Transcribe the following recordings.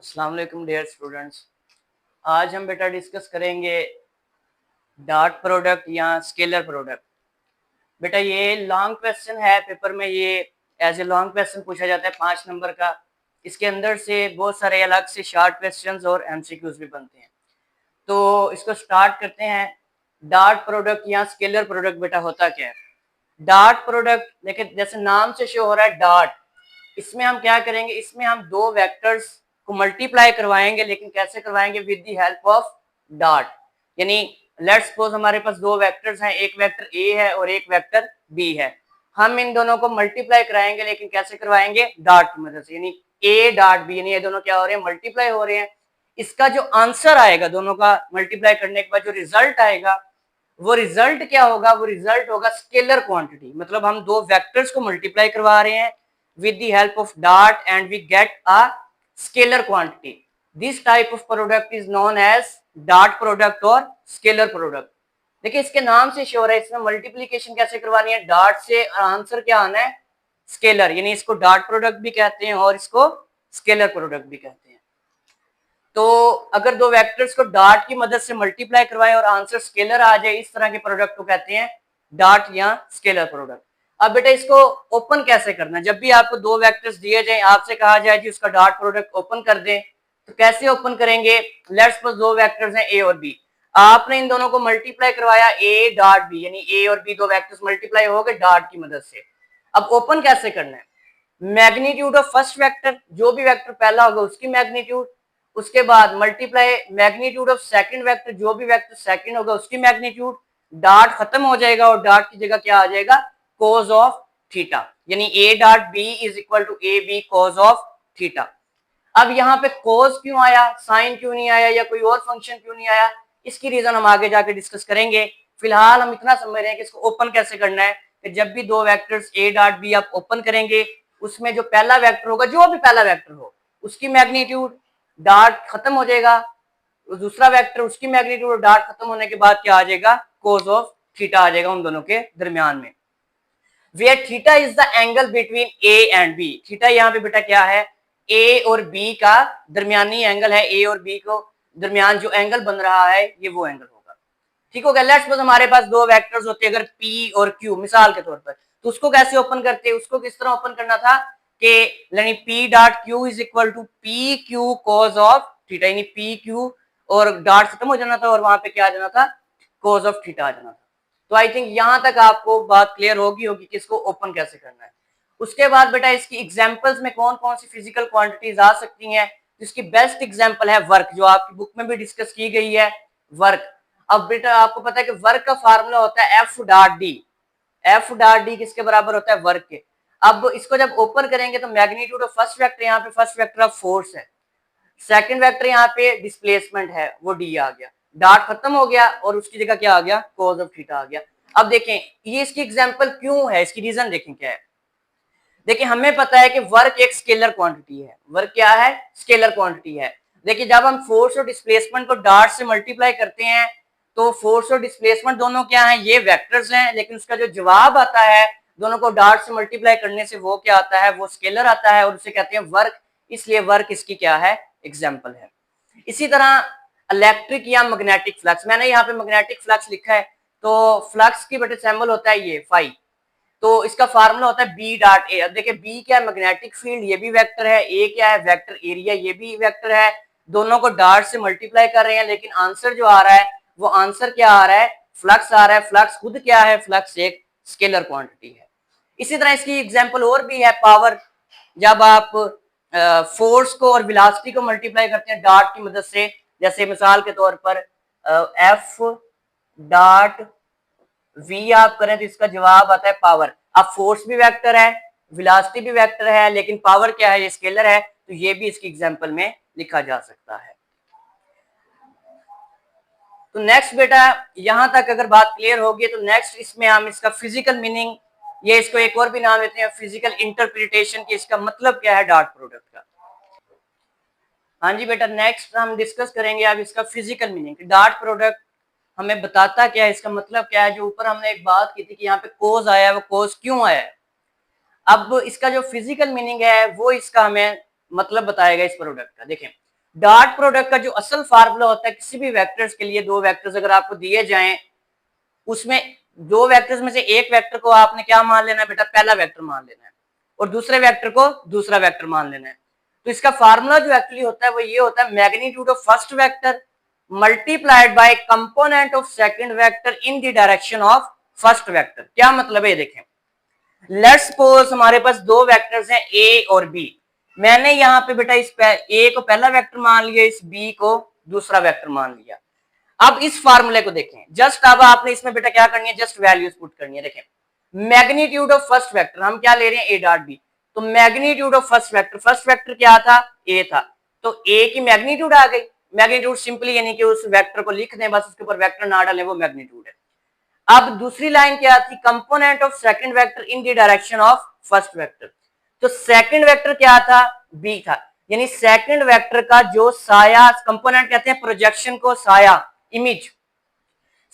अस्सलाम वालेकुम dear students. आज हम बेटा डिस्कस करेंगे डॉट प्रोडक्ट या स्केलर प्रोडक्ट। बेटा ये लॉन्ग क्वेश्चन है, पेपर में ये एज ए लॉन्ग क्वेश्चन पूछा जाता है 5 नंबर का। इसके अंदर से बहुत सारे अलग से शॉर्ट क्वेश्चंस और एमसीक्यूज भी बनते हैं। तो इसको स्टार्ट करते हैं। डॉट प्रोडक्ट या स्केलर प्रोडक्ट बेटा होता क्या है? डॉट प्रोडक्ट देखिए, जैसे नाम से शो हो रहा है डॉट, इसमें हम क्या करेंगे, इसमें हम दो वेक्टर्स को मल्टीप्लाई करवाएंगे, लेकिन कैसे करवाएंगे? With the help of dot. यानी लेट्स सपोज हमारे पास दो वेक्टर्स हैं, एक वेक्टर ए है और एक वेक्टर बी है। हम इन दोनों को मल्टीप्लाई कराएंगे, लेकिन कैसे करवाएंगे? डॉट की मदद से। यानी ए डॉट बी, यानी ये दोनों क्या हो रहे हैं? मल्टीप्लाई हो रहे हैं। इसका जो आंसर आएगा दोनों का मल्टीप्लाई करने के बाद जो रिजल्ट आएगा, वो रिजल्ट क्या होगा? वो रिजल्ट होगा स्केलर क्वांटिटी। मतलब हम दो वेक्टर्स को मल्टीप्लाई करवा रहे हैं with the help of dot and we get a scalar quantity. This type of product is known as dot product और scalar product. देखिए इसके नाम से श्योर है, इसमें मल्टीप्लीकेशन कैसे करवानी है? डॉट से आंसर क्या आना है? स्केलर। यानी इसको डॉट प्रोडक्ट भी कहते हैं और इसको स्केलर प्रोडक्ट भी कहते हैं। तो अगर दो वेक्टर्स को डॉट की मदद से मल्टीप्लाई करवाए और आंसर स्केलर आ जाए, इस तरह के प्रोडक्ट को कहते हैं डॉट या स्केलर प्रोडक्ट। अब बेटा इसको ओपन कैसे करना है? जब भी आपको दो वेक्टर्स दिए जाए, आपसे कहा जाए कि उसका डॉट प्रोडक्ट ओपन कर दें, तो कैसे ओपन करेंगे? लेट्स सपोज दो वेक्टर्स हैं ए और बी। आपने इन दोनों को मल्टीप्लाई करवाया ए डॉट बी, यानी ए और बी दो वेक्टर्स मल्टीप्लाई हो गए डॉट की मदद से। अब ओपन कैसे करना है? मैग्नीट्यूड ऑफ फर्स्ट वेक्टर, जो भी वेक्टर पहला होगा उसकी मैग्नीट्यूड, उसके बाद multiply magnitude of second vector, जो भी वेक्टर सेकंड होगा उसकी मैग्नीट्यूड। डॉट खत्म हो जाएगा और डॉट की जगह क्या आ जाएगा? Cos of theta. यानी A dot B is equal to A B cos of theta. अब यहाँ पे कोस क्यों आया, साइन क्यों नहीं आया, या कोई और फंक्शन क्यों नहीं आया? इसकी रीजन हम आगे जाके डिस्कस करेंगे। फिलहाल हम इतना समझ रहे हैं कि इसको ओपन कैसे करना है। कि जब भी दो वेक्टर्स ए डॉट बी आप ओपन करेंगे, उसमें जो पहला वेक्टर होगा, जो भी पहला वेक्टर हो, उसकी मैग्नीट्यूड, डॉट खत्म हो जाएगा, दूसरा वेक्टर उसकी मैग्नीट्यूड, डॉट खत्म होने के बाद क्या आ जाएगा? कोस ऑफ थीटा आ जाएगा उन दोनों के दरमियान में। Where theta is the angle between A and B. Theta यहाँ पे बेटा क्या है? ए और बी का दरमियानी एंगल है। ए और बी को दरमियान जो एंगल बन रहा है, ये वो एंगल होगा। ठीक हो गया। लेट्स सपोज हमारे पास दो वेक्टर्स होते हैं, अगर पी और क्यू मिसाल के तौर पर, तो उसको कैसे ओपन करते हैं? उसको किस तरह ओपन करना था कि यानी P dot Q is equal to P Q cos of theta. यानी पी क्यू और डॉट खत्म हो जाना था और वहां पे क्या आ जाना था? कोस ऑफ थीटा आ जाना था। तो आई थिंक यहां तक आपको बात क्लियर होगी कि इसको ओपन कैसे करना है। उसके बाद बेटा इसकी एग्जांपल्स में कौन कौन सी फिजिकल क्वांटिटीज आ सकती हैं? इसकी बेस्ट एग्जांपल है वर्क, जो आपकी बुक में भी डिस्कस की गई है, वर्क। अब बेटा आपको पता है कि वर्क का फार्मूला होता है F dot D. F dot D किसके बराबर होता है? वर्क के। अब इसको जब ओपन करेंगे तो मैग्नीट्यूड ऑफ फर्स्ट वेक्टर, यहाँ पे फर्स्ट वेक्टर ऑफ फोर्स है, सेकंड वेक्टर यहाँ पे डिस्प्लेसमेंट है, वो डी आ गया। डॉट खत्म हो गया और उसकी जगह क्या आ गया? कोस ऑफ थीटा आ गया। अब देखें ये इसकी एग्जांपल क्यों है, इसकी रीजन देखें क्या है। देखिए हमें पता है कि वर्क एक स्केलर क्वांटिटी है। वर्क क्या है? स्केलर क्वांटिटी है। देखिए जब हम फोर्स और डिस्प्लेसमेंट को डॉट से मल्टीप्लाई करते हैं, तो फोर्स और डिस्प्लेसमेंट दोनों क्या है? ये वेक्टर्स हैं, लेकिन उसका जो जवाब आता है दोनों को डॉट से मल्टीप्लाई करने से, वो क्या आता है? वो स्केलर आता है और उसे कहते हैं वर्क। इसलिए वर्क इसकी क्या है? एग्जाम्पल है। इसी तरह इलेक्ट्रिक या मैग्नेटिक फ्लक्स, मैंने यहाँ पे मैग्नेटिक फ्लक्स लिखा है, तो फ्लक्स की बटे सिंबल होता है ये फाई। तो इसका फार्मूला होता है बी डॉट ए। अब देखिए बी क्या है? मैग्नेटिक फील्ड, ये भी वेक्टर है। ए क्या है? वेक्टर एरिया, ये भी वेक्टर है। दोनों को डॉट से मल्टीप्लाई कर रहे हैं, लेकिन आंसर जो आ रहा है, वो आंसर क्या आ रहा है? फ्लक्स आ रहा है। फ्लक्स खुद क्या है? फ्लक्स एक स्केलर क्वांटिटी है। इसी तरह इसकी एग्जांपल और भी है, पावर। जब आप फोर्स को और वेलोसिटी को मल्टीप्लाई करते हैं डॉट की मदद से, जैसे मिसाल के तौर पर एफ डॉट वी आप करें तो इसका जवाब आता है पावर। अब फोर्स भी वेक्टर है, वेलोसिटी भी वेक्टर है, लेकिन पावर क्या है? ये स्केलर है। तो ये भी इसकी एग्जांपल में लिखा जा सकता है। तो नेक्स्ट बेटा यहां तक अगर बात क्लियर होगी, तो नेक्स्ट इसमें हम इसका फिजिकल मीनिंग, ये इसको एक और भी नाम देते हैं फिजिकल इंटरप्रिटेशन, की इसका मतलब क्या है डॉट प्रोडक्ट का। हाँ जी बेटा, नेक्स्ट हम डिस्कस करेंगे अब इसका फिजिकल मीनिंग। डॉट प्रोडक्ट हमें बताता क्या है, इसका मतलब क्या है। जो ऊपर हमने एक बात की थी कि यहाँ पे कोस आया है, वो कोस क्यों आया है। अब इसका जो फिजिकल मीनिंग है वो इसका हमें मतलब बताएगा इस प्रोडक्ट का। देखें डॉट प्रोडक्ट का जो असल फार्मूला होता है किसी भी वेक्टर्स के लिए, दो वेक्टर्स अगर आपको दिए जाएं, उसमें दो वेक्टर्स में से एक वेक्टर को आपने क्या मान लेना है बेटा, पहला वेक्टर मान लेना है, और दूसरे वेक्टर को दूसरा वेक्टर मान लेना है। तो इसका फार्मूला जो एक्चुअली होता है वो ये होता है, magnitude of first vector multiplied by component of second vector in the direction of first vector. क्या मतलब है ये देखें, लेट्स सपोज हमारे पास दो वेक्टर्स हैं ए और बी। मैंने यहाँ पे बेटा इस ए को पहला वेक्टर मान लिया, इस बी को दूसरा वेक्टर मान लिया। अब इस फार्मूले को देखें, जस्ट अब आपने इसमें बेटा क्या करनी है, जस्ट वैल्यूज पुट करनी है। देखें मैग्नीट्यूड ऑफ फर्स्ट वेक्टर हम क्या ले रहे हैं, ए डॉट बी। तो मैग्नीट्यूड ऑफ फर्स्ट वेक्टर क्या था, ए था, तो ए की मैग्नीट्यूड आ गई। मैग्नीट्यूड सिंपली यानी कि उस वेक्टर को लिख दें, बस उसके ऊपर वेक्टर ना डालें, वो मैग्नीट्यूड है। अब दूसरी लाइन क्या थी, component of second vector in the direction of first vector. तो सेकंड वेक्टर क्या था, बी था, यानी सेकंड वेक्टर का जो साया, कंपोनेंट कहते हैं प्रोजेक्शन को, साया इमेज,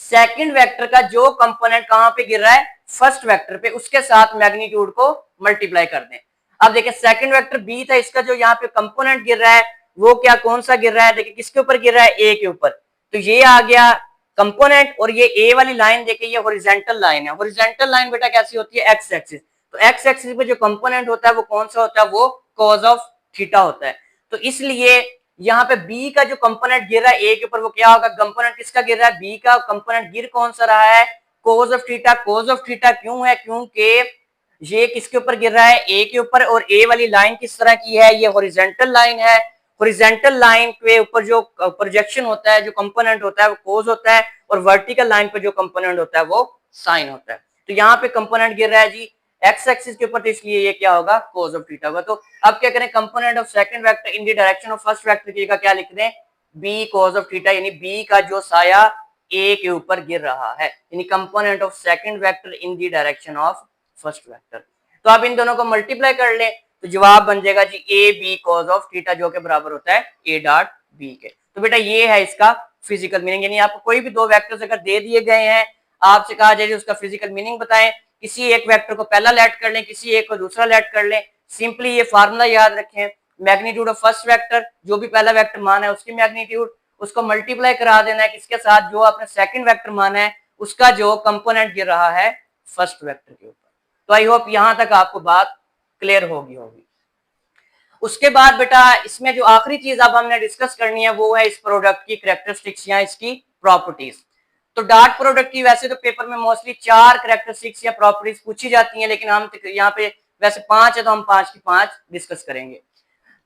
सेकंड वेक्टर का जो कंपोनेंट कहां पे गिर रहा है, फर्स्ट वेक्टर पे, उसके साथ मैग्नीट्यूड को मल्टीप्लाई कर दें। अब देखिए सेकंड वेक्टर बी था, इसका जो यहाँ पे कंपोनेंट गिर रहा है वो क्या, कौन सा गिर रहा है, देखिए किसके ऊपर गिर रहा है, ए के ऊपर। तो ये आ गया कंपोनेंट, और ये ए वाली लाइन देखिए ये हॉरिजॉन्टल लाइन है। हॉरिजॉन्टल लाइन बेटा कैसी होती है, एक्स एक्सिस। तो एक्स एक्सिस पे जो कंपोनेंट होता है वो कौन सा होता है, वो कॉज ऑफ थीटा होता है। तो इसलिए यहाँ पे बी का जो कंपोनेंट गिर रहा है ए के ऊपर, वो क्या होगा, कंपोनेंट किसका गिर रहा है, बी का कंपोनेंट गिर कौन सा रहा है, cos of theta. Cos of theta क्यों है, क्योंकि ये किसके ऊपर गिर रहा है, ए के ऊपर, और ए वाली लाइन किस तरह की है, ये हॉरिजॉन्टल लाइन है। हॉरिजॉन्टल लाइन के ऊपर जो प्रोजेक्शन होता है, जो कंपोनेंट होता है वो कोज होता है, और वर्टिकल लाइन पे जो कंपोनेंट होता है वो साइन होता है। तो यहाँ पे कंपोनेंट गिर रहा है जी एक्स एक्सिस के ऊपर, तो इसलिए ये क्या होगा, कोज ऑफ थीटा होगा। तो अब क्या करें, component of second vector in the direction of first vector की जगह क्या लिख दें, बी कोज ऑफ थीटा, यानी बी का जो साया ए के ऊपर गिर रहा है, यानी component of second vector in the direction of first vector. तो आप इन दोनों को मल्टीप्लाई कर लें तो जवाब बन जाएगा जी A B cos of theta, जो के बराबर होता है ए डॉट बी के। तो बेटा ये है इसका फिजिकल मीनिंग, यानी आपको कोई भी दो वेक्टर्स अगर दे दिए गए हैं, आपसे कहा जाए उसका फिजिकल मीनिंग बताएं, किसी एक वेक्टर को पहला लेट कर लें, किसी एक को दूसरा लेट कर लें। सिंपली ये फार्मूला याद रखें, मैग्नीट्यूड ऑफ फर्स्ट वेक्टर, जो भी पहला वेक्टर मान है उसकी मैग्नीट्यूड, उसको मल्टीप्लाई करा देना है किसके साथ, जो आपने सेकंड वेक्टर माना है उसका जो कंपोनेंट गिर रहा है फर्स्ट वेक्टर के ऊपर। तो आई होप यहां तक आपको बात क्लियर होगी। उसके बाद बेटा इसमें जो आखिरी चीज अब हमने डिस्कस करनी है वो है इस प्रोडक्ट की कैरेक्टरिस्टिक्स या इसकी प्रॉपर्टीज। तो डॉट प्रोडक्ट की वैसे तो पेपर में मोस्टली 4 कैरेक्टरिस्टिक्स या प्रॉपर्टीज पूछी जाती हैं, लेकिन हम यहाँ पे वैसे 5 है तो हम 5 की 5 डिस्कस करेंगे।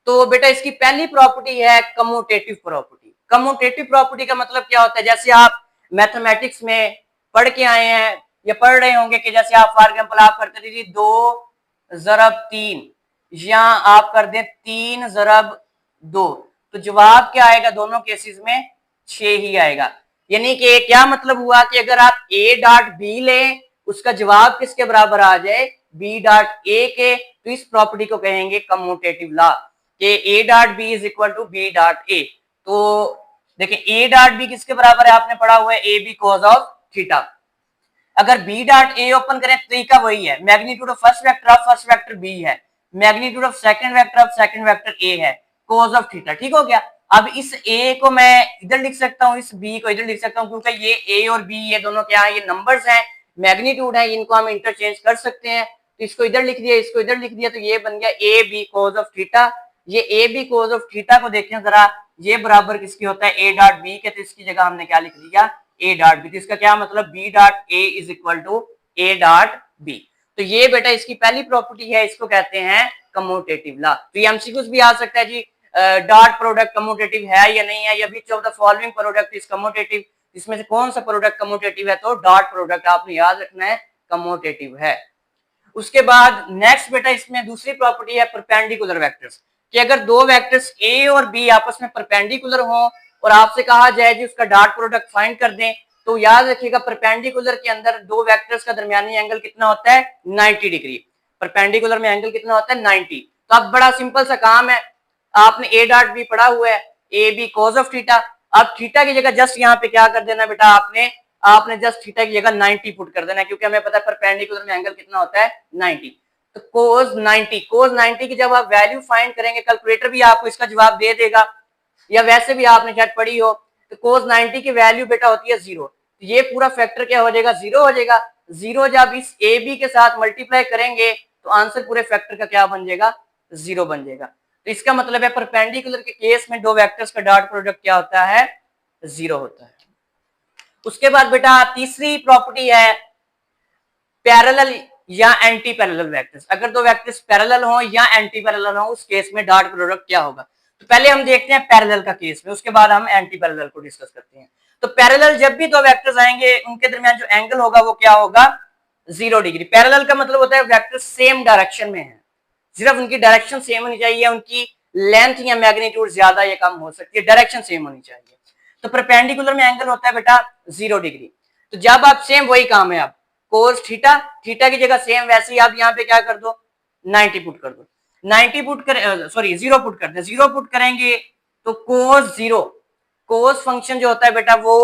तो बेटा इसकी पहली प्रॉपर्टी है कम्यूटेटिव प्रॉपर्टी। कम्यूटेटिव प्रॉपर्टी का मतलब क्या होता है, जैसे आप मैथमेटिक्स में पढ़ के आए हैं या पढ़ रहे होंगे कि जैसे आप फॉर एग्जाम्पल आप करते थे 2 ज़रब 3, या आप कर दें 3 ज़रब 2, तो जवाब क्या आएगा, दोनों केसेस में 6 ही आएगा। यानी कि क्या मतलब हुआ कि अगर आप ए डॉट बी लें उसका जवाब किसके बराबर आ जाए, बी डॉट ए के, तो इस प्रॉपर्टी को कहेंगे कम्यूटेटिव लॉ, कि A dot B is equal to B dot A. तो देखिए ए डॉट बी किसके बराबर है, आपने पढ़ा हुआ है A B cos of theta. अगर बी डॉट ए ओपन करें तरीका वही है, magnitude of first vector of first vector B है, magnitude of second vector of second vector A है, कॉज ऑफ थीटा। ठीक हो गया। अब इस ए को मैं इधर लिख सकता हूँ, इस बी को इधर लिख सकता हूँ, क्योंकि ये ए और बी ये दोनों क्या है, ये नंबर्स हैं, मैग्नीट्यूड है, इनको हम इंटरचेंज कर सकते हैं। तो इसको इधर लिख दिया, इसको इधर लिख दिया, तो ये बन गया A B cos of theta. ये A B cos of theta को देखें जरा, ये बराबर किसकी होता है, ए डॉट बी के, तो इसकी जगह हमने क्या लिख दिया, ए डॉट बी। तो इसका क्या मतलब, B dot A is equal to A dot B. तो ये बेटा इसकी पहली प्रॉपर्टी है, इसको कहते हैं कम्यूटेटिव लॉ। तो ये एमसीक्यूज भी आ सकता है जी, डॉट प्रोडक्ट कम्यूटेटिव है या नहीं है, या which of the following product is commutative, इसमें से कौन सा प्रोडक्ट कम्यूटेटिव है, तो डॉट प्रोडक्ट आपने याद रखना है कम्यूटेटिव है। उसके बाद नेक्स्ट बेटा इसमें दूसरी प्रॉपर्टी है परपेंडिकुलर वेक्टर्स, कि अगर दो वेक्टर्स ए और बी आपस में परपेंडिकुलर हों और आपसे कहा जाए जी उसका डॉट प्रोडक्ट फाइंड कर दें, तो याद रखिएगा परपेंडिकुलर के अंदर दो वेक्टर्स का दरमियानी एंगल कितना होता है, 90 डिग्री। परपेंडिकुलर में एंगल कितना होता है, 90। तो अब बड़ा सिंपल सा काम है, आपने ए डॉट बी पढ़ा हुआ है, A B cos of theta. अब थीटा की जगह जस्ट यहाँ पे क्या कर देना बेटा, आपने जस्ट थीटा की जगह 90 पुट कर देना है, क्योंकि हमें पता है परपेंडिकुलर में एंगल कितना होता है, 90। तो कोस 90 की जब आप वैल्यू फाइंड करेंगे, कैलकुलेटर भी आपको इसका जवाब दे देगा। या वैसे भी आपने शायद पढ़ी हो, तो cos 90 की वैल्यू बेटा होती है 0, तो ये पूरा फैक्टर क्या हो जाएगा, 0 हो जाएगा। 0 जब इस ए बी के साथ मल्टीप्लाई करेंगे तो आंसर पूरे फैक्टर का क्या बन जाएगा, 0 बन जाएगा। तो इसका मतलब है परपेंडिकुलर के केस में दो वेक्टर्स का डॉट प्रोडक्ट क्या होता है, 0 होता है। उसके बाद बेटा तीसरी प्रॉपर्टी है पैरेलल या एंटी पैरेलल वेक्टर्स। अगर दो वेक्टर्स पैरेलल हो या एंटी पैरेलल हो, उस केस में डॉट प्रोडक्ट क्या होगा। तो पहले हम देखते हैं पैरेलल का केस में, उसके बाद हम एंटी पैरेलल को डिस्कस करते हैं। तो पैरेलल जब भी दो वेक्टर्स आएंगे उनके दरमियान जो एंगल होगा वो क्या होगा, 0 डिग्री। पैरेलल का मतलब होता है वेक्टर सेम डायरेक्शन में है, सिर्फ उनकी डायरेक्शन सेम होनी चाहिए, उनकी लेंथ या मैग्नीट्यूड ज्यादा या कम हो सकती है, डायरेक्शन सेम होनी चाहिए। तो परपेंडिकुलर में एंगल होता है बेटा 0 डिग्री। तो जब आप सेम वही काम है, आप कोस थीटा, थीटा की जगह सेम वैसे ही आप यहाँ पे क्या कर दो, 90 पुट कर दो। 90 पुट कर, सॉरी 0 पुट कर दे, 0 पुट करेंगे तो कोस 0, कोस फंक्शन जो होता है बेटा वो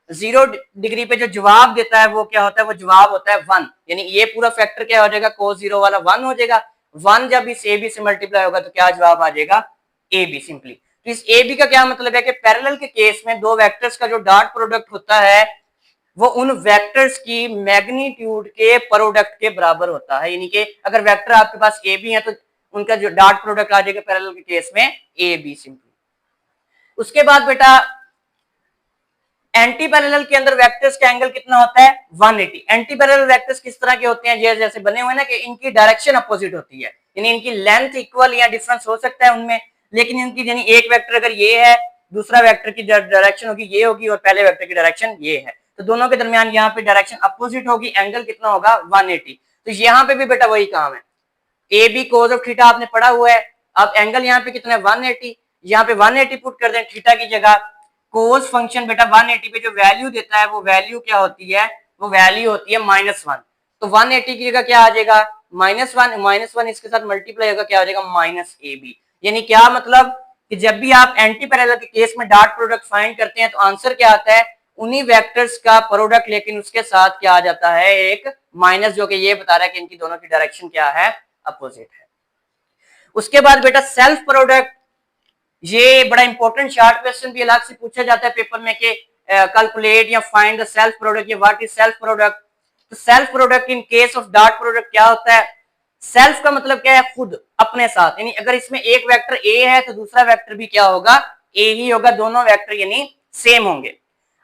0 डिग्री पे जो जवाब देता है वो क्या होता है, वो जवाब होता है 1। यानी ये पूरा फैक्टर क्या हो जाएगा, कोस 0 वाला 1 हो जाएगा। 1 जब इस ए बी से मल्टीप्लाई होगा तो क्या जवाब आ जाएगा, ए बी सिंपली। तो इस ए बी का क्या मतलब है कि पैरेलल के केस में दो वेक्टर्स का जो डॉट प्रोडक्ट होता है वो उन वेक्टर्स की मैग्नीट्यूड के प्रोडक्ट के बराबर होता है। यानी कि अगर वेक्टर आपके पास ए बी है तो उनका जो डॉट प्रोडक्ट आ जाएगा पैरेलल के केस में ए बी सिंपली। उसके बाद बेटा एंटी पैरेलल के अंदर वेक्टर्स का एंगल कितना होता है, 180। एंटी पैरेलल वेक्टर्स किस तरह के होते हैं, जैसे बने हुए ना कि इनकी डायरेक्शन अपोजिट होती है, यानी इनकी लेंथ इक्वल या डिफरेंस हो सकता है उनमें, लेकिन इनकी यानी एक वेक्टर अगर ये है, दूसरा वेक्टर की डायरेक्शन होगी ये होगी और पहले वेक्टर की डायरेक्शन ये है, तो दोनों के दरमियान यहाँ पे डायरेक्शन अपोजिट होगी, एंगल कितना होगा 180। तो यहाँ पे भी बेटा वही काम है, A B cos of theta आपने पढ़ा हुआ है। अब एंगल यहाँ पे कितना है 180, यहाँ पे 180 पुट कर दें थीटा की जगह। कोस फंक्शन बेटा 180 पे जो वैल्यू देता है वो वैल्यू क्या होती है, वो वैल्यू होती है -1। तो 180 की जगह क्या आ जाएगा, -1, -1 इसके साथ मल्टीप्लाई होगा क्या हो जाएगा, माइनस ए बी। यानी क्या मतलब कि जब भी आप एंटी पैरेलल के केस में डॉट प्रोडक्ट फाइंड करते हैं तो आंसर क्या आता है, उन्हीं वेक्टर्स का प्रोडक्ट, लेकिन उसके साथ क्या आ जाता है, एक माइनस, जो कि ये बता रहा है कि इनकी दोनों की डायरेक्शन क्या है, अपोजिट है। उसके बाद बेटा सेल्फ प्रोडक्ट, ये बड़ा इंपॉर्टेंट शार्ट क्वेश्चन भी अलग से पूछा जाता है पेपर में कि कैलकुलेट या फाइंड द सेल्फ प्रोडक्ट, या व्हाट इज सेल्फ प्रोडक्ट। तो self product in case of dot product क्या होता है, सेल्फ का मतलब क्या है, खुद, अपने साथ। यानी अगर इसमें एक वेक्टर ए है तो दूसरा वेक्टर भी क्या होगा, ए ही होगा, दोनों वेक्टर यानी सेम होंगे।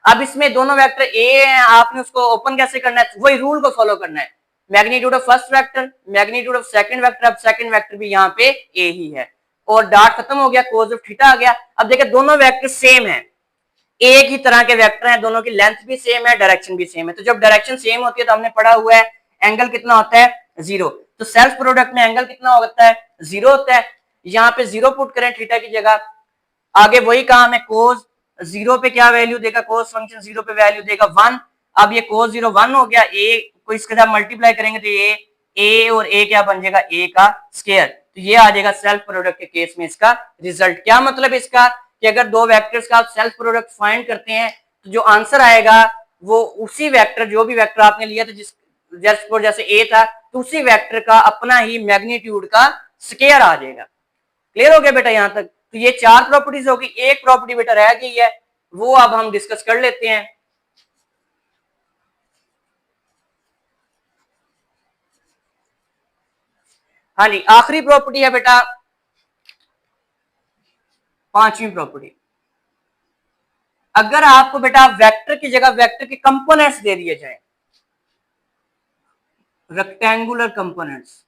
अब इसमें दोनों वेक्टर ए हैं, आपने उसको ओपन कैसे करना है, वही रूल को फॉलो करना है, magnitude of first vector, magnitude of second vector. अब सेकंड वेक्टर भी यहाँ पे ए ही है और डॉट खत्म हो गया, कोस ऑफ थीटा आ गया। अब देखिए दोनों वेक्टर सेम है, एक ही तरह के वेक्टर हैं, दोनों की लेंथ भी सेम है, डायरेक्शन भी सेम है। तो जब डायरेक्शन सेम होती है तो हमने पढ़ा हुआ है एंगल कितना होता है, 0। तो सेल्फ प्रोडक्ट में एंगल कितना होता है, 0 होता है। यहाँ पे 0 पुट करें थीटा की जगह, आगे वही काम है, कोस 0 पे क्या वैल्यू देगा, कोस फंक्शन 0 पे वैल्यू देगा 1। अब ये कोस 0 1 हो गया, ए को इसके साथ मल्टीप्लाई करेंगे तो ये ए और ए क्या बन जाएगा, ए का स्क्वायर। तो ये आ जाएगा सेल्फ प्रोडक्ट के केस में इसका रिजल्ट। क्या मतलब इसका कि अगर दो वेक्टर्स का आप सेल्फ प्रोडक्ट फाइंड करते हैं तो जो आंसर आएगा वो उसी वेक्टर, जो भी वेक्टर आपने लिया था, जिस जैसे ए था, तो उसी वेक्टर का अपना ही मैग्नीट्यूड का स्क्वायर आ जाएगा। क्लियर हो गया बेटा यहां तक। तो ये 4 प्रॉपर्टीज होगी, एक प्रॉपर्टी बेटा रह गई है, वो अब हम डिस्कस कर लेते हैं। हाँ जी, आखिरी प्रॉपर्टी है बेटा 5वीं प्रॉपर्टी। अगर आपको बेटा वेक्टर की जगह वेक्टर के कंपोनेंट्स दे दिए जाए, रेक्टेंगुलर कंपोनेंट्स,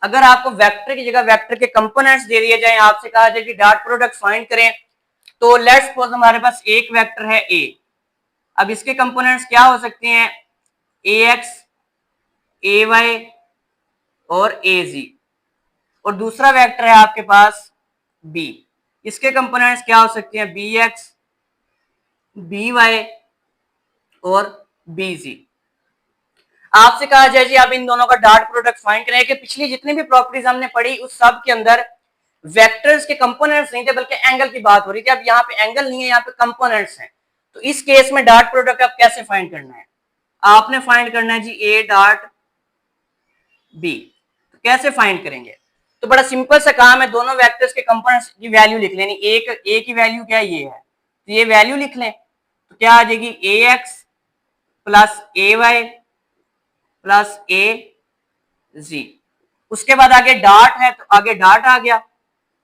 अगर आपको वेक्टर की जगह वेक्टर के कंपोनेंट्स दे दिए जाए, आपसे कहा जाए कि डॉट प्रोडक्ट फाइंड करें, तो लेट्स सपोज हमारे पास एक वेक्टर है ए। अब इसके कंपोनेंट्स क्या हो सकते हैं, ए एक्स, ए वाई और ए जी। और दूसरा वेक्टर है आपके पास बी, इसके कंपोनेंट्स क्या हो सकते हैं, बी एक्स, बी वाई और बी जी। आपसे कहा जाए जी आप इन दोनों का डॉट प्रोडक्ट फाइंड करें, कि पिछली जितनी भी प्रॉपर्टीज हमने पढ़ी उस सब के अंदर वेक्टर्स के कंपोनेंट्स नहीं थे बल्कि एंगल की बात हो रही थी। अब यहाँ पे एंगल नहीं है, यहाँ पे कंपोनेंट्स हैं। तो इस केस में डॉट प्रोडक्ट आप कैसे फाइंड करना है, आपने फाइंड करना है जी ए डॉट बी। तो कैसे फाइंड करेंगे? तो बड़ा सिंपल सा काम है, दोनों वेक्टर्स के कंपोनेंट्स की वैल्यू लिख लेनी। ए की वैल्यू क्या है, ये है, तो ये वैल्यू लिख लें। तो क्या आ जाएगी, ए एक्स प्लस ए वाई प्लस ए जी। उसके बाद आगे डॉट है, तो आगे डॉट आ गया।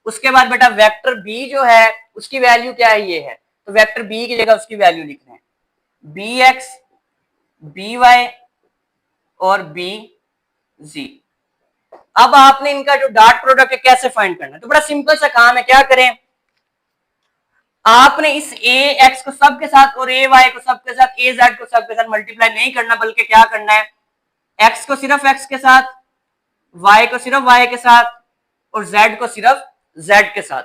उसके बाद बेटा वेक्टर बी जो है उसकी वैल्यू क्या है, ये है, तो वेक्टर बी की जगह उसकी वैल्यू लिख रहे हैं, बी एक्स बी वाई और बी जी। अब आपने इनका जो डॉट प्रोडक्ट है कैसे फाइंड करना है? तो बड़ा सिंपल सा काम है, क्या करें, आपने इस ए एक्स को सबके साथ और ए वाई को सबके साथ, ए जेड को सबके साथ मल्टीप्लाई नहीं करना, बल्कि क्या करना है, एक्स को सिर्फ एक्स के साथ, वाई को सिर्फ वाई के साथ और जेड को सिर्फ जेड के साथ।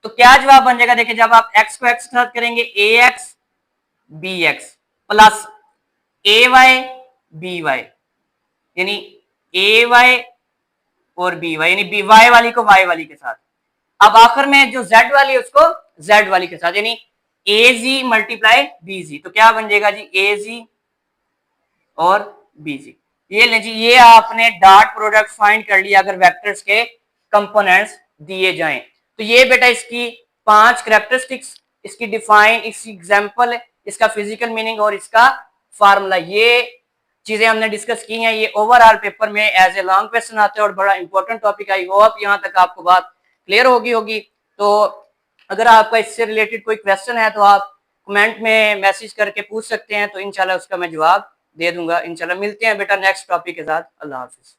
तो क्या जवाब बन जाएगा, देखिए जब आप एक्स को एक्स के साथ करेंगे, ए एक्स बी एक्स प्लस ए वाई बी वाई, यानी ए वाई और बी वाई, यानी बी वाई वाली को वाई वाली के साथ। अब आखिर में जो जेड वाली है उसको जेड वाली के साथ, यानी ए जी मल्टीप्लाई बी जी। तो क्या बन जाएगा जी, ए जी और बी जी। ये ले जी, ये आपने डॉट प्रोडक्ट फाइंड कर लिया अगर वेक्टर्स के कंपोनेंट्स दिए जाएं। तो ये बेटा इसकी 5 कैरेक्टरिस्टिक्स, इसकी डिफाइन, इसकी एग्जांपल, इसका फिजिकल मीनिंग और इसका फार्मूला, ये चीजें हमने डिस्कस की हैं। ये ओवरऑल पेपर में एज ए लॉन्ग क्वेश्चन आते हैं और बड़ा इंपॉर्टेंट टॉपिक। आई होप यहाँ तक आपको बात क्लियर होगी। तो अगर आपका इससे रिलेटेड कोई क्वेश्चन है तो आप कमेंट में मैसेज करके पूछ सकते हैं, तो इंशाल्लाह उसका मैं जवाब दे दूंगा। इंशाल्लाह मिलते हैं बेटा नेक्स्ट टॉपिक के साथ। अल्लाह हाफिज।